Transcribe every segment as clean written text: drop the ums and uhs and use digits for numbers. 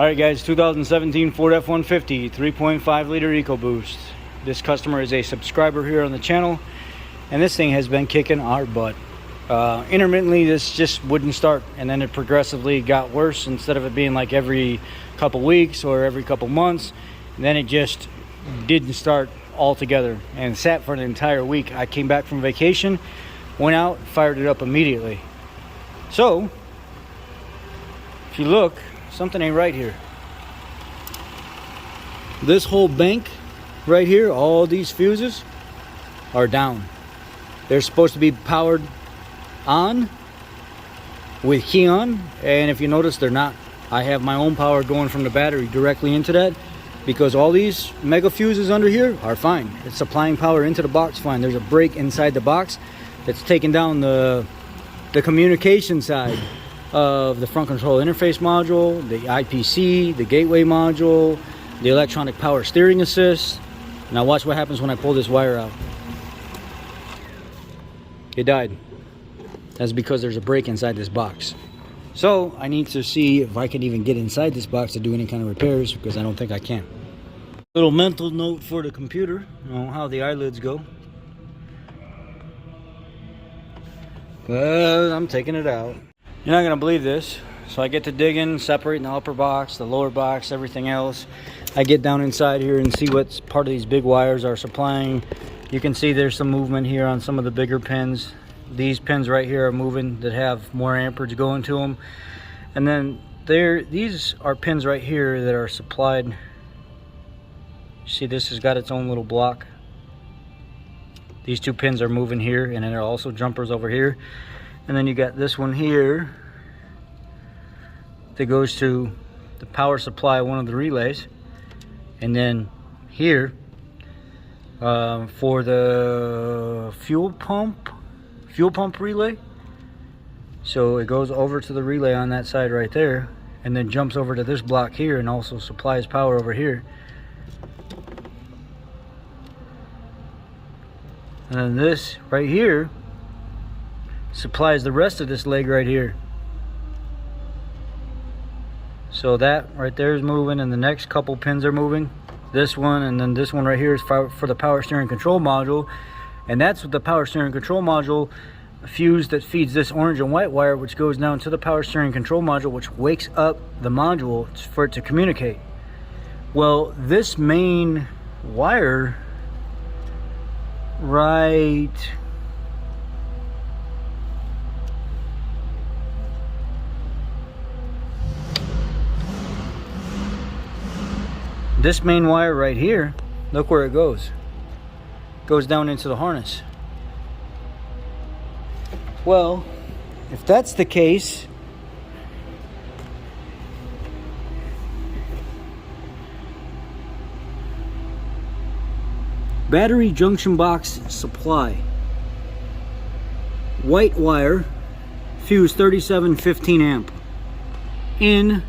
Alright guys, 2017 Ford F-150 3.5 liter EcoBoost. This customer is a subscriber here on the channel, and this thing has been kicking our butt. Intermittently this just wouldn't start, and then it progressively got worse. Instead of it being like every couple weeks or every couple months, and then it just didn't start altogether and sat for an entire week. I came back from vacation, went out, fired it up immediately. So if you look, something ain't right here. This whole bank right here, all these fuses are down. They're supposed to be powered on with key on, and if you notice, they're not. I have my own power going from the battery directly into that, because all these mega fuses under here are fine. It's supplying power into the box fine. There's a break inside the box that's taking down the communication side of the front control interface module, the IPC, the gateway module, the electronic power steering assist. Now watch what happens when I pull this wire out. It died. That's because there's a break inside this box. So I need to see if I can even get inside this box to do any kind of repairs, because I don't think I can. Little mental note for the computer, you know how the eyelids go. But I'm taking it out. You're not gonna believe this. So I get to dig in, separating the upper box, the lower box, everything else. I get down inside here and see what part of these big wires are supplying. You can see there's some movement here on some of the bigger pins. These pins right here are moving that have more amperage going to them. And then these are pins right here that are supplied. See, this has got its own little block. These two pins are moving here, and then there are also jumpers over here. And then you got this one here that goes to the power supply, one of the relays. And then here for the fuel pump relay. So it goes over to the relay on that side right there, and then jumps over to this block here and also supplies power over here. And then this right here supplies the rest of this leg right here. So that right there is moving, and the next couple pins are moving. This one, and then this one right here is for the power steering control module. And that's what the power steering control module fuse that feeds this orange and white wire, which goes down to the power steering control module, which wakes up the module for it to communicate. Well, this main wire right this main wire right here, look where it goes down into the harness. Well, if that's the case, battery junction box supply, white wire, fuse 3715 amp in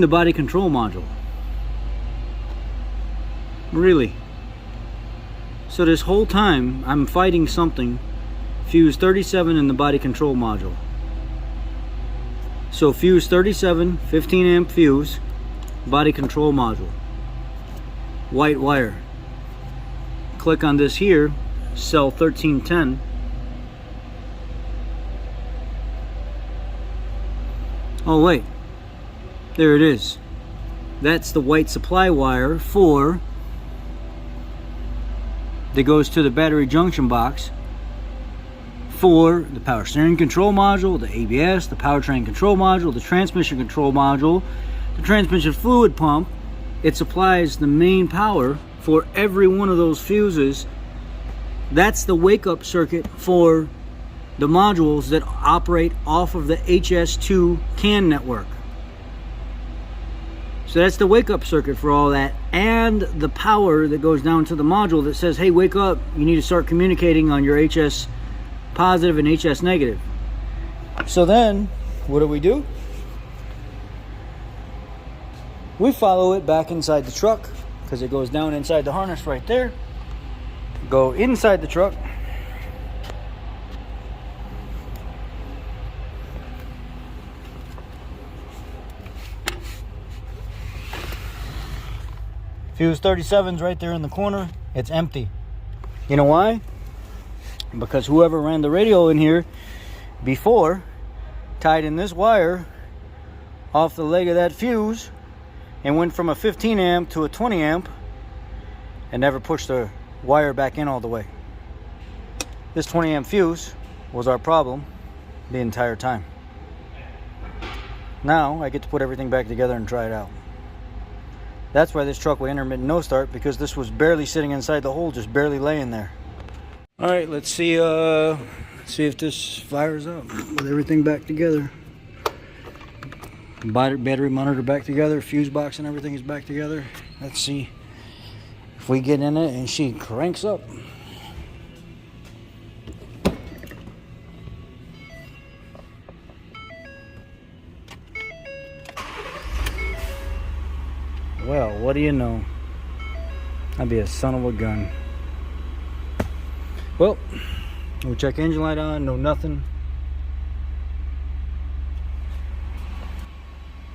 the body control module. Really? So this whole time I'm fighting something, fuse 37 in the body control module. So fuse 37, 15 amp fuse, body control module, white wire. Click on this here, cell 1310. Oh wait, there it is. That's the white supply wire that goes to the battery junction box for the power steering control module, the ABS, the powertrain control module, the transmission control module, the transmission fluid pump. It supplies the main power for every one of those fuses. That's the wake-up circuit for the modules that operate off of the HS2 CAN network. So that's the wake-up circuit for all that, and the power that goes down to the module that says, hey, wake up, you need to start communicating on your HS positive and HS negative. So then, what do? We follow it back inside the truck, because it goes down inside the harness right there. Go inside the truck, Fuse 37's right there in the corner. It's empty. You know why? Because whoever ran the radio in here before tied in this wire off the leg of that fuse and went from a 15 amp to a 20 amp and never pushed the wire back in all the way. This 20 amp fuse was our problem the entire time. Now I get to put everything back together and try it out. That's why this truck with intermittent no start, because this was barely sitting inside the hole, just barely laying there. All right, let's see if this fires up with everything back together. Battery monitor back together, fuse box and everything is back together. Let's see if we get in it and she cranks up. Well, what do you know? I'd be a son of a gun. Well, we'll check engine light on, no nothing.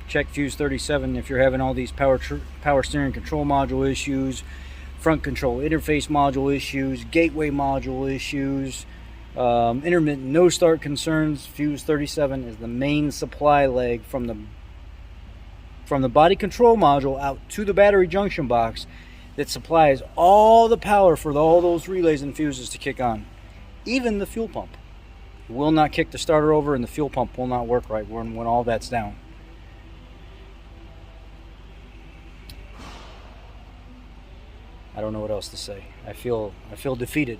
Check fuse 37 if you're having all these power steering control module issues, front control interface module issues, gateway module issues, intermittent no start concerns. Fuse 37 is the main supply leg from the body control module out to the battery junction box that supplies all the power for all those relays and fuses to kick on. Even the fuel pump will not kick the starter over, and the fuel pump will not work right when all that's down. I don't know what else to say. I feel defeated,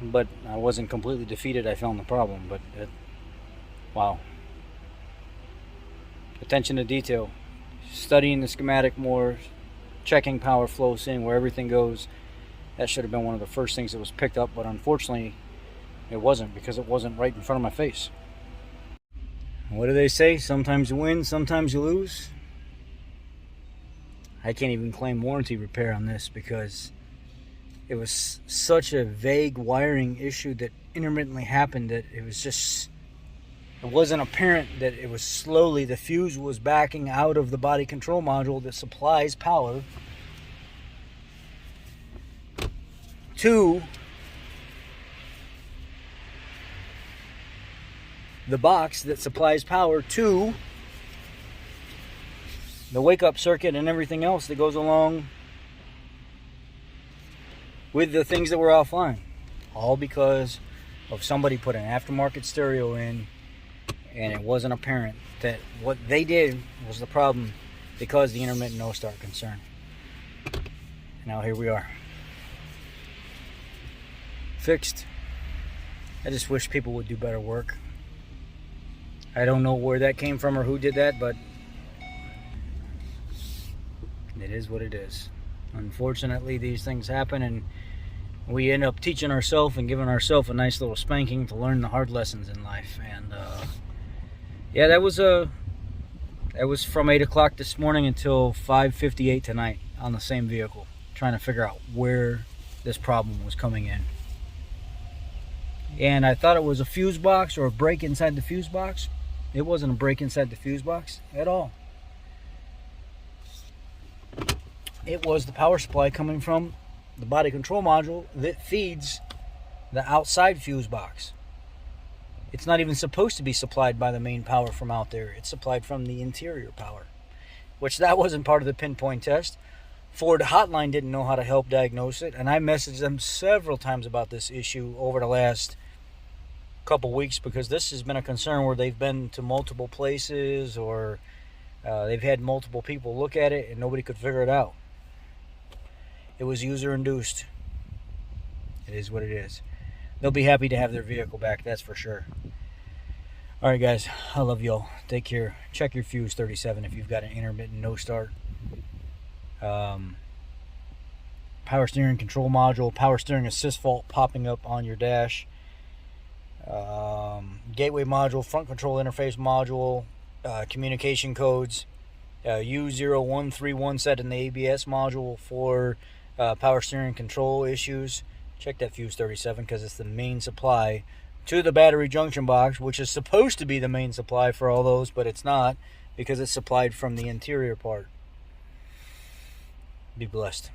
but I wasn't completely defeated. I found the problem, but wow. Attention to detail, studying the schematic more, checking power flow, seeing where everything goes. That should have been one of the first things that was picked up, but unfortunately it wasn't, because it wasn't right in front of my face. What do they say? Sometimes you win, sometimes you lose. I can't even claim warranty repair on this because it was such a vague wiring issue that intermittently happened that it wasn't apparent that it was slowly, the fuse was backing out of the body control module that supplies power to the box that supplies power to the wake-up circuit and everything else that goes along with the things that were offline. All because of somebody put an aftermarket stereo in, and it wasn't apparent that what they did was the problem because the intermittent no start concern. Now here we are. Fixed. I just wish people would do better work. I don't know where that came from or who did that, but it is what it is. Unfortunately, these things happen, and we end up teaching ourselves and giving ourselves a nice little spanking to learn the hard lessons in life. And yeah, that was from 8 o'clock this morning until 5:58 tonight on the same vehicle, trying to figure out where this problem was coming in. And I thought it was a fuse box or a break inside the fuse box. It wasn't a break inside the fuse box at all. It was the power supply coming from the body control module that feeds the outside fuse box. It's not even supposed to be supplied by the main power from out there. It's supplied from the interior power, which that wasn't part of the pinpoint test. Ford Hotline didn't know how to help diagnose it, and I messaged them several times about this issue over the last couple weeks, because this has been a concern where they've been to multiple places, or they've had multiple people look at it and nobody could figure it out. It was user induced. It is what it is. They'll be happy to have their vehicle back, that's for sure. All right, guys, I love y'all. Take care. Check your fuse 37 if you've got an intermittent no start. Power steering control module, power steering assist fault popping up on your dash. Gateway module, front control interface module, communication codes, U0131 set in the ABS module for power steering control issues. Check that fuse 37 because it's the main supply to the battery junction box, which is supposed to be the main supply for all those, but it's not, because it's supplied from the interior part. Be blessed.